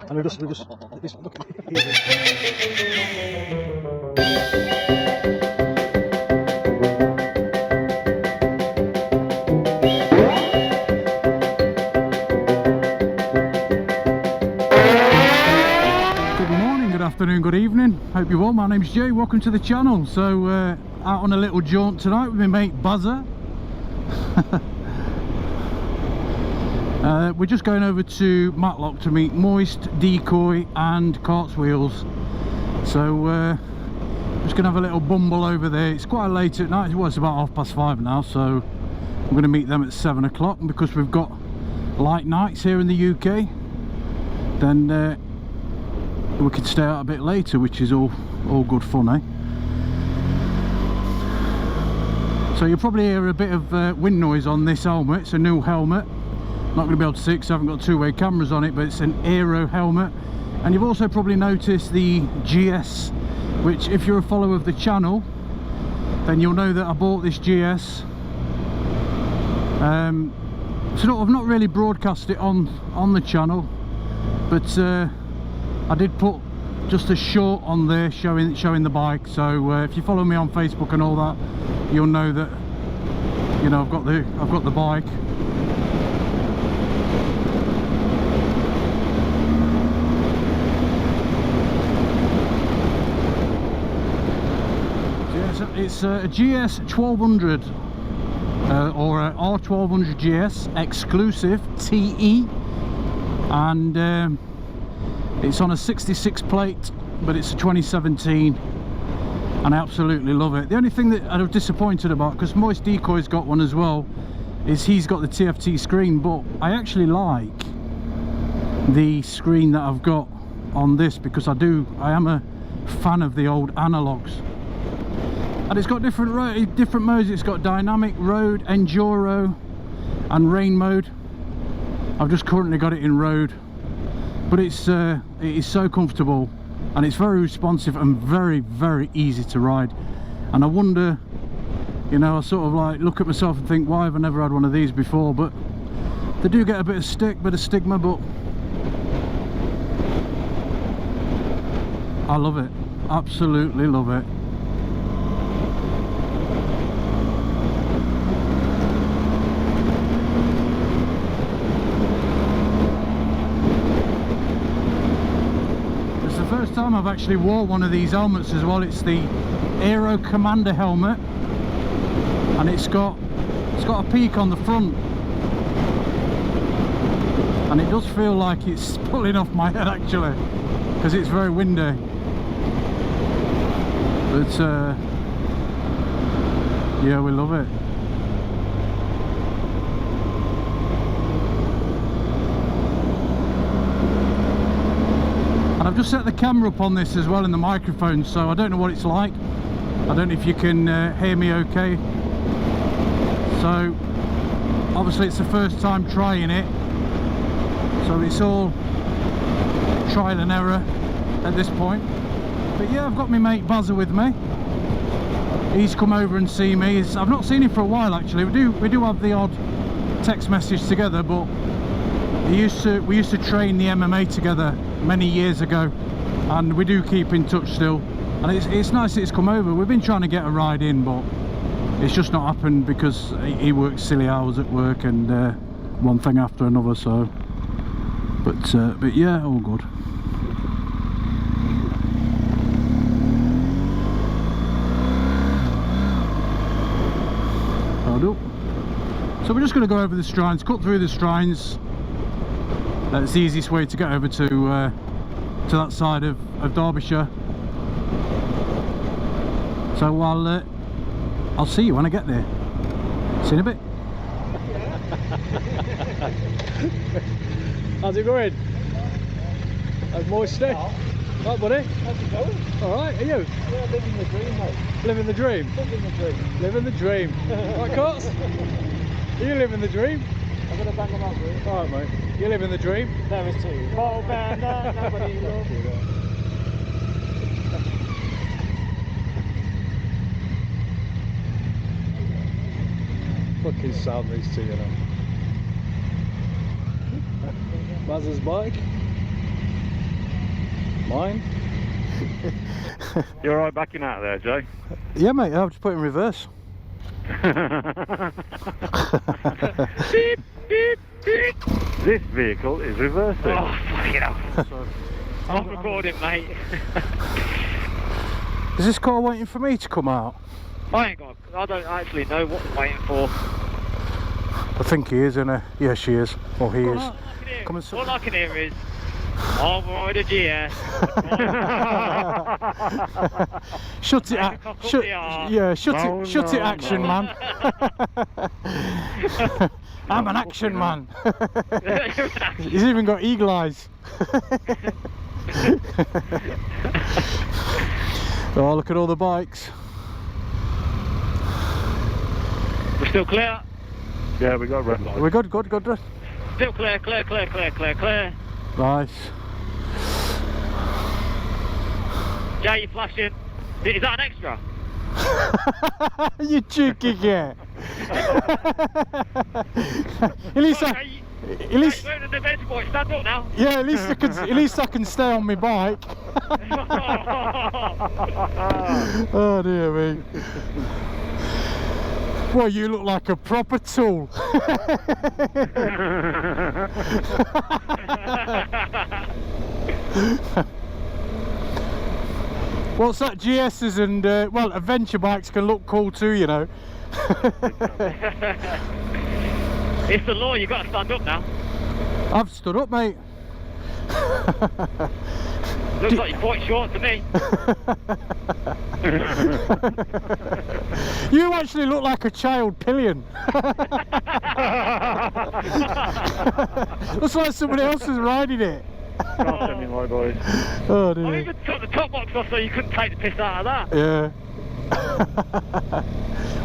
And we'll just this one, look at it. Good morning, good afternoon, good evening. Hope you're well. My name's Jay. Welcome to the channel. So out on a little jaunt tonight with my mate Bazza. We're just going over to MATLOCK to meet Moist, Decoy and Cart's Wheels. So just gonna have a little bumble over there. It's quite late at night. Well, it's about 5:30 now, so I'm gonna meet them at 7 o'clock. And because we've got light nights here in the UK, then we could stay out a bit later, which is all good fun, eh? So you'll probably hear a bit of wind noise on this helmet. It's a new helmet. Not going to be able to see because I haven't got two-way cameras on it, but it's an aero helmet. And you've also probably noticed the GS, which if you're a follower of the channel, then you'll know that I bought this GS. So I've not really broadcast it on the channel, but I did put just a short on there showing the bike. So if you follow me on Facebook and all that, you'll know that, you know, I've got the bike. It's a GS 1200 or a R1200GS exclusive TE, and it's on a 66 plate, but it's a 2017, and I absolutely love it. The only thing that I was disappointed about, because Moist Decoy's got one as well, is he's got the TFT screen, but I actually like the screen that I've got on this, because I am a fan of the old analogs. And it's got different modes. It's got dynamic, road, enduro and rain mode. I've just currently got it in road, but it is so comfortable, and it's very responsive and very, very easy to ride. And I wonder, you know, I sort of like look at myself and think, why have I never had one of these before? But they do get a bit of stigma, but I love it, absolutely love it. First time I've actually wore one of these helmets as well. It's the Aero Commander helmet, and it's got a peak on the front, and it does feel like it's pulling off my head actually, because it's very windy. But yeah, we love it. And I've just set the camera up on this as well, in the microphone, so I don't know what it's like. I don't know if you can hear me okay. So obviously it's the first time trying it, so it's all trial and error at this point. But yeah, I've got my mate Bazza with me. He's come over and see me. I've not seen him for a while actually. We do have the odd text message together, but we used to train the MMA together many years ago, and we do keep in touch still. And it's nice that it's come over. We've been trying to get a ride in, but it's just not happened because he works silly hours at work, and one thing after another. So, but yeah, all good. So we're just going to go over the strines, cut through the strines. That's the easiest way to get over to that side of Derbyshire. So I'll see you when I get there. See you in a bit. How's it going? How's Moist? Right, buddy? How's it going? Alright, are you? Yeah, living the dream, mate. Living the dream? Living the dream. Living the dream. Right, Cots? Are you living the dream? I'm going to bang them up, really. Alright, mate. You living the dream? There is two. Bottle band, nobody loves you. Fucking sound these two, you know. Bazza's bike. Mine? You're alright backing out there, Jay? Yeah, mate, I'll just put it in reverse. Beep, beep, beep. This vehicle is reversing. Oh, fucking hell. I'm recording, mate. Is this car waiting for me to come out? I don't actually know what I'm waiting for. I think he is, isn't he? Yeah, she is. Or he is. Come and sit. All I can hear is, I'll ride a GS. Shut it, shut it, action man. I'm an action man. He's even got eagle eyes. Oh, look at all the bikes. We're still clear. Yeah, we got red light. We're good. Still clear. Nice. Jay, you flashing. Is that an extra? You cheeky git. At least I, at least, The bench boy, stand up now. yeah, at least I can stay on my bike. Oh dear me. Well, you look like a proper tool. What's that? GS's and well, adventure bikes can look cool too, you know. It's the law, you got to stand up now. I've stood up, mate. Looks like you're quite short to me. You actually look like a child pillion. Looks like somebody else is riding it. Can't send me my boys. Oh I dear. even took the top box off so you couldn't take the piss out of that. Yeah.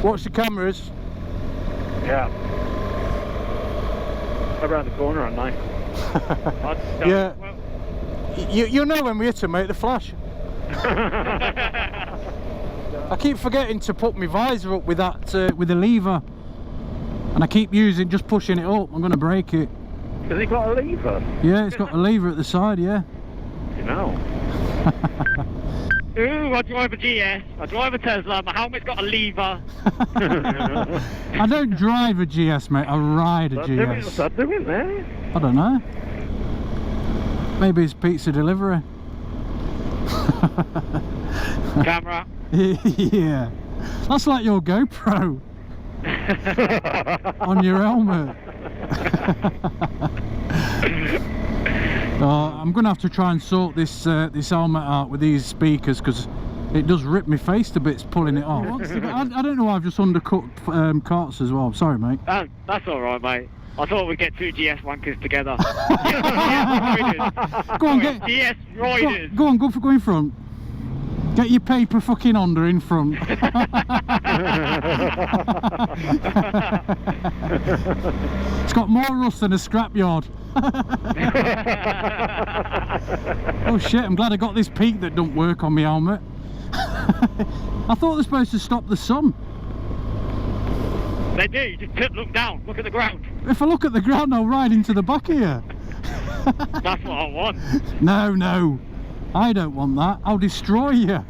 Watch the cameras. Yeah. Around the corner, aren't they? Yeah. You'll know when we hit them, mate, the flash. I keep forgetting to put my visor up with that, with the lever. And I keep just pushing it up. I'm going to break it. Has he got a lever? Yeah, it's got a lever at the side, yeah. You know. Ooh, I drive a GS, I drive a Tesla, my helmet's got a lever. I don't drive a GS, mate, I ride a GS. What's that doing there? I don't know. Maybe it's pizza delivery. Camera. Yeah. That's like your GoPro. On your helmet. I'm gonna have to try and sort this this helmet out with these speakers because it does rip my face to bits pulling it off. I don't know why I've just undercut carts as well. Sorry, mate. That's alright, mate. I thought we'd get two GS wankers together. Go on, GS riders. Go in front. Get your paper fucking Honda in front. It's got more rust than a scrapyard. Oh shit, I'm glad I got this peak that don't work on my helmet. I thought they're supposed to stop the sun. They do, you just look down, look at the ground. If I look at the ground, I'll ride into the back of you. That's what I want. No. I don't want that. I'll destroy you.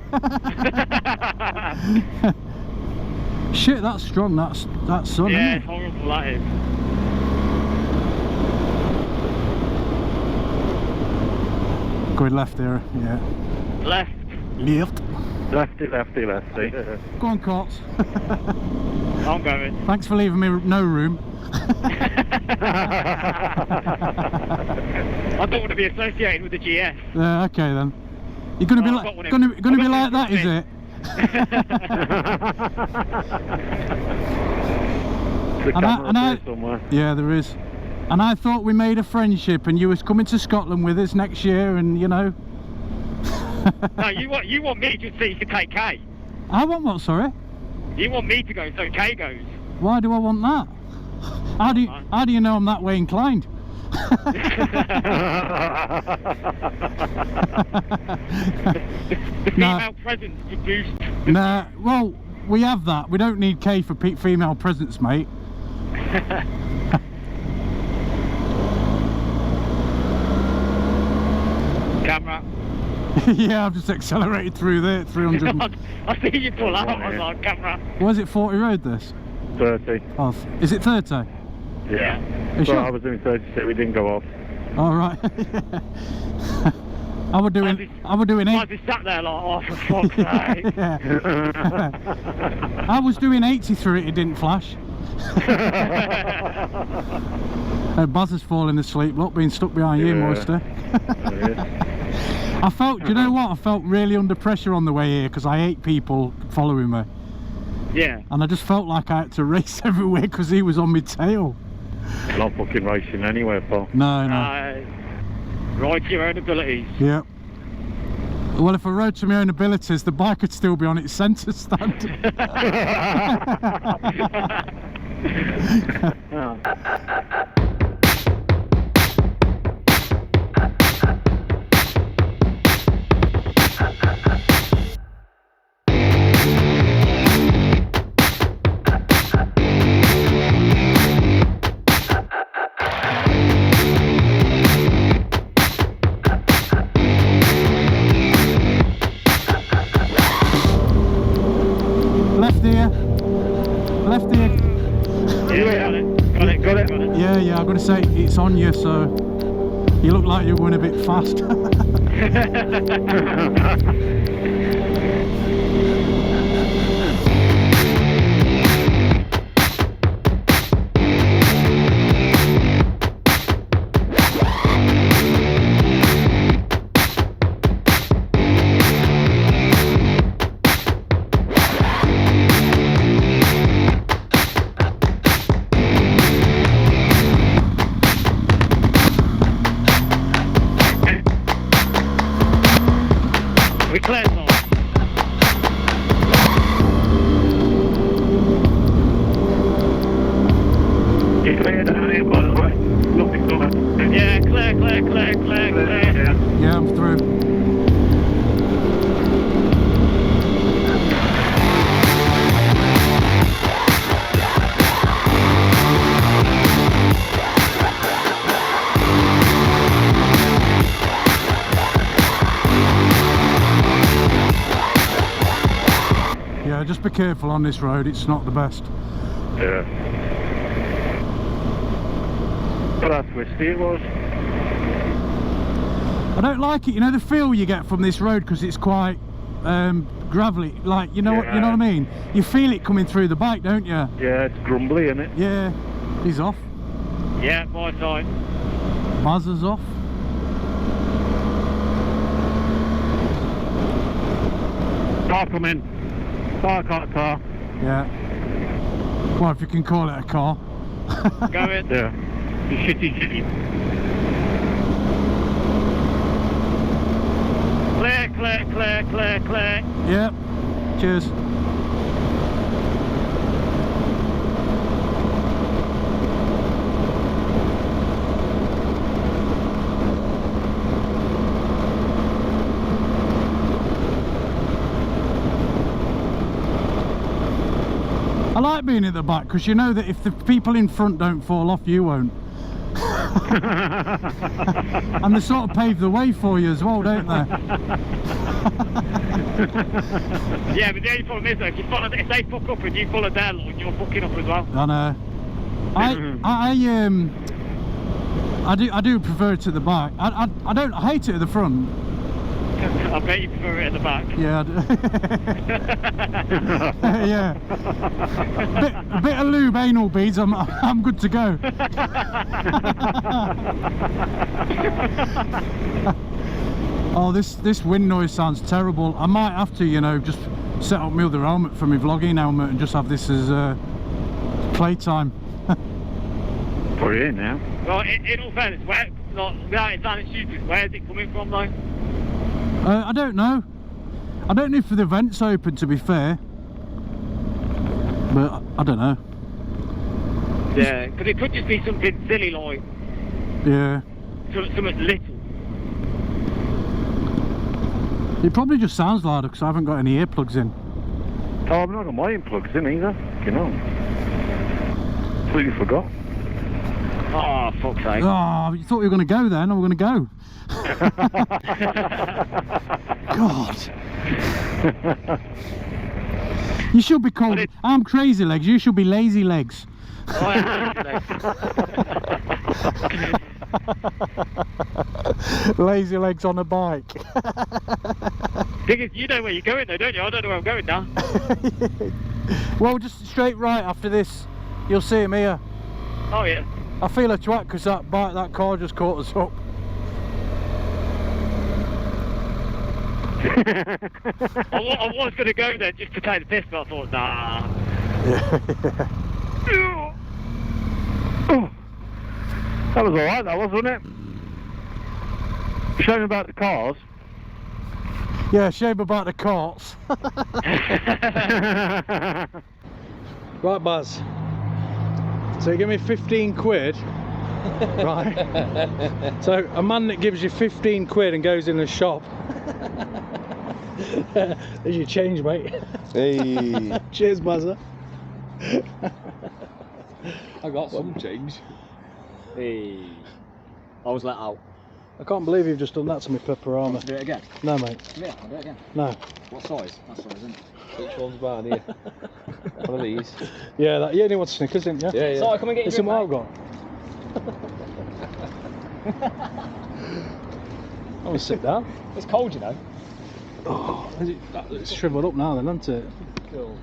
Shit, that's strong. That's sun. Yeah, Isn't it's horrible, that is. it? Going left there. Yeah. Left. Lefty. Go on, Cots. I'm going. Thanks for leaving me no room. I don't want to be associated with the GS. Yeah, okay then. You're gonna be like that, is it? Somewhere. Yeah, there is. And I thought we made a friendship, and you was coming to Scotland with us next year, and you know. No, you want me just so you can take K. I want what? Sorry. You want me to go so K goes. Why do I want that? How do you know I'm that way inclined? The female presence to boost. Nah, well, we have that. We don't need K for female presence, mate. Camera. Yeah, I've just accelerated through there, 300. I see you pull out on camera. Was it 40 road this? 30. Oh, is it 30? Yeah. You So sure? I was doing 36, we didn't go off. All right. I were doing 8. Might be sat there like, oh, for fuck's sake. Yeah. I was doing 80 through it. It didn't flash. Bazza's falling asleep. Look, being stuck behind you, Yeah. Moister. I felt. Do you know what? I felt really under pressure on the way here because I hate people following me, Yeah. and I just felt like I had to race everywhere because he was on my tail. Not fucking racing anywhere, pal. No, no. Ride to your own abilities. Yeah. Well, if I rode to my own abilities, the bike would still be on its centre stand. Left ear. Left ear. Yeah, got it. Yeah, yeah, I've got to say, it's on you, so you look like you're going a bit fast. We clear now. You clear down here, by the way. Nothing coming. Yeah, clear. Yeah. Yeah, I'm through. Yeah, just be careful on this road, it's not the best. Yeah. But how twisty it was. I don't like it, you know the feel you get from this road because it's quite gravelly, like you know what I mean? You feel it coming through the bike, don't you? Yeah, it's grumbly, isn't it? Yeah, he's off. Yeah, my side. Bazza's off. Car come in. Car. Yeah. Well, if you can call it a car. Go in. Yeah. The shitty Jeep. Clear. Yeah. Cheers. I like being at the back because you know that if the people in front don't fall off, you won't. And they sort of pave the way for you as well, don't they? Yeah, but the only problem is though, if they fuck up and you follow their line, you're fucking up as well. I know. I do prefer it at the back. I hate it at the front. I bet you prefer it at the back. Yeah. Yeah. A bit of lube, anal beads. I'm good to go. Oh, this wind noise sounds terrible. I might have to, you know, just set up my other helmet for my vlogging helmet and just have this as playtime. Put it in now. Well, in all fairness, without it sounding stupid, where is it coming from though? I don't know. I don't know if the vent's open, to be fair. But I don't know. Yeah, because it could just be something silly like Yeah. something little. It probably just sounds louder because I haven't got any earplugs in. Oh, I've not got my plugs in either. You know. Completely forgot. Oh, fuck's sake. Oh, you thought you were going to go then, or we're going to go? God. You should be called, I'm crazy legs, you should be lazy legs. Oh, yeah. Lazy legs on a bike. Thing is, you know where you're going though, don't you? I don't know where I'm going now. Well, just straight right after this, you'll see him here. Oh yeah. I feel a twat because that car just caught us up. I was going to go there just to take the piss, but I thought, nah. That was alright, that was, wasn't it? Shame about the cars. Yeah, shame about the carts. Right, Baz. So you give me 15 quid. Right. So a man that gives you 15 quid and goes in the shop. There's your change, mate. Hey. Cheers, Bazza. I got some change. Hey. I was let out. I can't believe you've just done that to me, Pepperama. Do it again? No, mate. Yeah, I'll do it again. No. What size? That size, isn't it? Which one's mine here? One of these. Yeah, that, you only want Snickers, didn't you? Yeah, yeah. Sorry, come and get your Listen drink, what I've got. I'm gonna sit down. It's cold, you know. Oh, it's shriveled up now then, isn't it? Cool.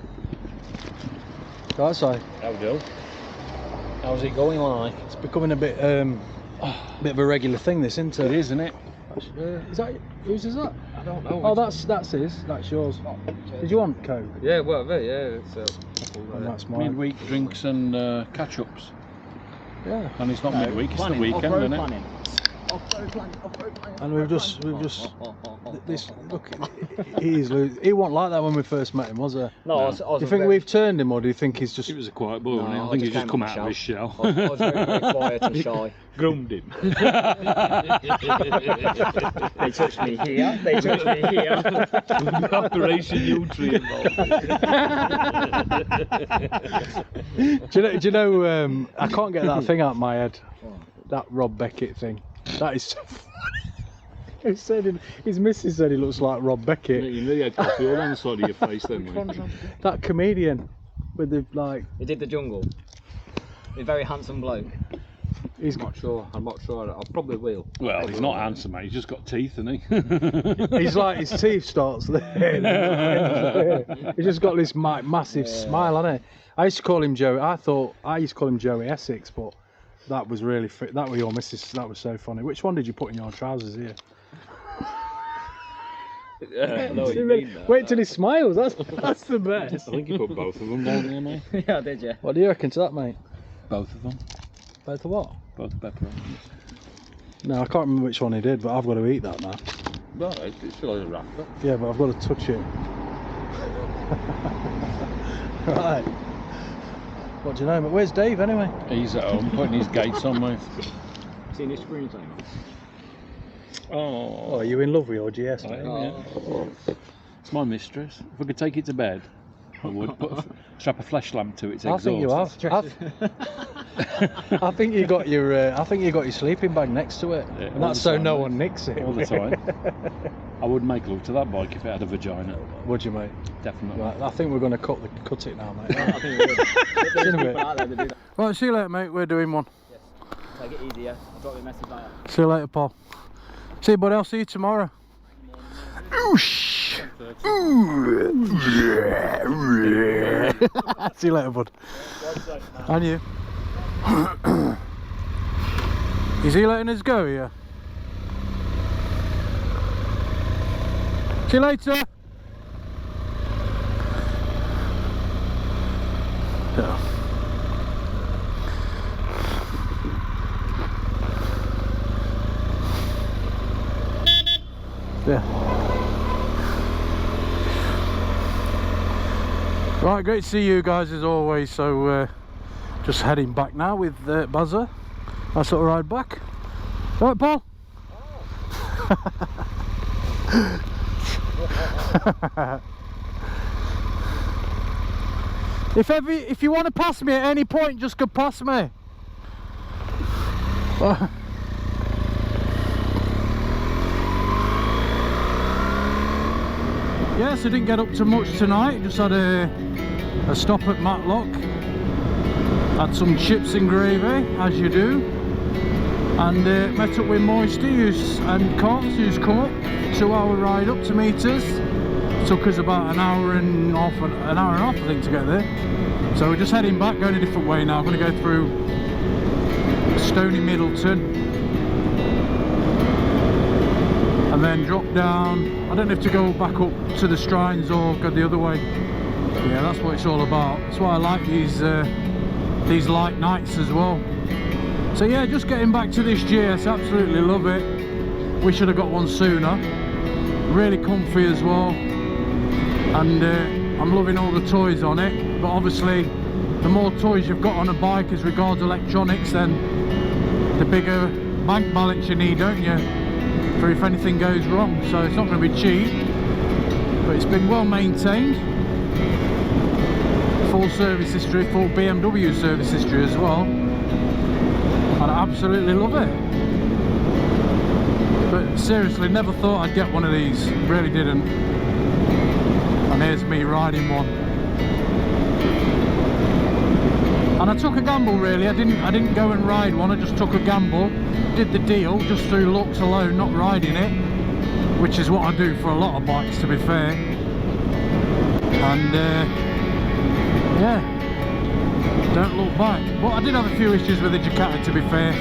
Right, so How do? How's it going like? it's becoming a bit of a regular thing, this, isn't it? It is, isn't it? Is that whose is that? I don't know. Oh, that's his. That's yours. Did you want Coke? Yeah, whatever, yeah. It's, And that's mine. midweek drinks and catch-ups. Yeah. And it's not midweek, it's the weekend, off-road isn't it? planning. Off-road planning, off-road planning. And we've just this look. He wasn't like that when we first met him, was he? No, I was Do you think we've turned him, or do you think he's just? He was a quiet boy, No, wasn't he? I I think he's just just came come out out of his shell. I was very, very quiet and shy. Groomed him. They touched me here, they touched me here. Operation U-tree involved. Do you know? I can't get that thing out of my head. That Rob Beckett thing. That is so funny. He said his missus said he looks like Rob Beckett. You really had coffee all on the side of your face then, mate. That comedian with the like. He did the jungle. He's a very handsome bloke. He's I'm not sure. I probably will. Well, he's not handsome, mate. He's just got teeth, hasn't he? he's like his teeth starts there. He's just got this massive smile, hasn't he? I used to call him Joey. I used to call him Joey Essex, but that was really that was your missus. That was so funny. Which one did you put in your trousers here? Wait till he smiles. That's the best. I think you put both of them down there, mate. Yeah, did you? What do you reckon to that, mate? Both of them. Both of what? Both pepperonis. No, I can't remember which one he did, but I've got to eat that now. Well, it's still a wrapper. Yeah, but I've got to touch it. Right. What do you know? But where's Dave anyway? He's at home putting his gates on, mate. Seen his screen time? Oh, are you in love with your GS, mate? Yeah. It's my mistress. If I could take it to bed, I would strap a flash lamp to its exhaust. I think you have. I think you got your. I think you got your sleeping bag next to it, Yeah, and that's so no one nicks it all the time. I would make love to that bike if it had a vagina. Would you, mate? Definitely. Right, I think we're going to cut it now, mate. I think we would. There's In a bit. people out there that do that. Right, see you later, mate. We're doing one. Yes. Take it easy, yeah. I'll drop you a message later. See you later, Paul. See you, buddy. I'll see you tomorrow. Oosh. See you later, bud. And you. Is he letting us go here? See you later. Yeah. Yeah. Right, great to see you guys as always. So just heading back now with Bazza. Nice little ride back. Right, Paul? If you want to pass me at any point, just go past me. Yes, I didn't get up to much tonight, just had a stop at Matlock, had some chips and gravy, as you do, and met up with Moisty and Cots, who's come up, 2-hour ride up to meet us. Took us about an hour and a half I think to get there, so we're just heading back, going a different way now. I'm going to go through Stony Middleton and then drop down. I don't know if to go back up to the Strines or go the other way. Yeah, that's what it's all about. That's why I like these light nights as well. So yeah, just getting back to this GS, absolutely love it. We should have got one sooner. Really comfy as well, and I'm loving all the toys on it. But obviously the more toys you've got on a bike as regards electronics, then the bigger bank balance you need, don't you, for if anything goes wrong. So it's not going to be cheap, but it's been well maintained. Full service history, full BMW service history as well, and I absolutely love it. But seriously, never thought I'd get one of these, really didn't. And here's me riding one. And I took a gamble really, I didn't go and ride one, I just took a gamble. Did the deal just through looks alone, not riding it, which is what I do for a lot of bikes, to be fair. And yeah, don't look back. But I did have a few issues with the Ducati, to be fair,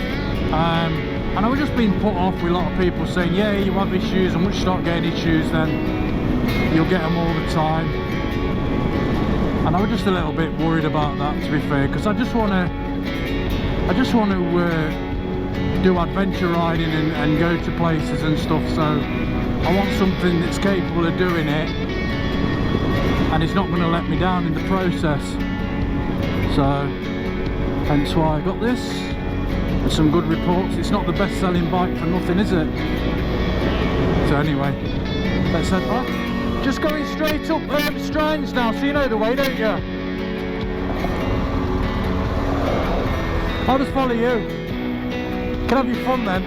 and I was just being put off with a lot of people saying, yeah, you have issues, and once you start getting issues then you'll get them all the time. And I was just a little bit worried about that, to be fair, because I just want to do adventure riding and go to places and stuff, so I want something that's capable of doing it and it's not going to let me down in the process. So hence why I got this, with some good reports. It's not the best selling bike for nothing, is it? So anyway, let's head back. Just going straight up Strines now, so you know the way, don't you? I'll just follow you. Can have your fun then.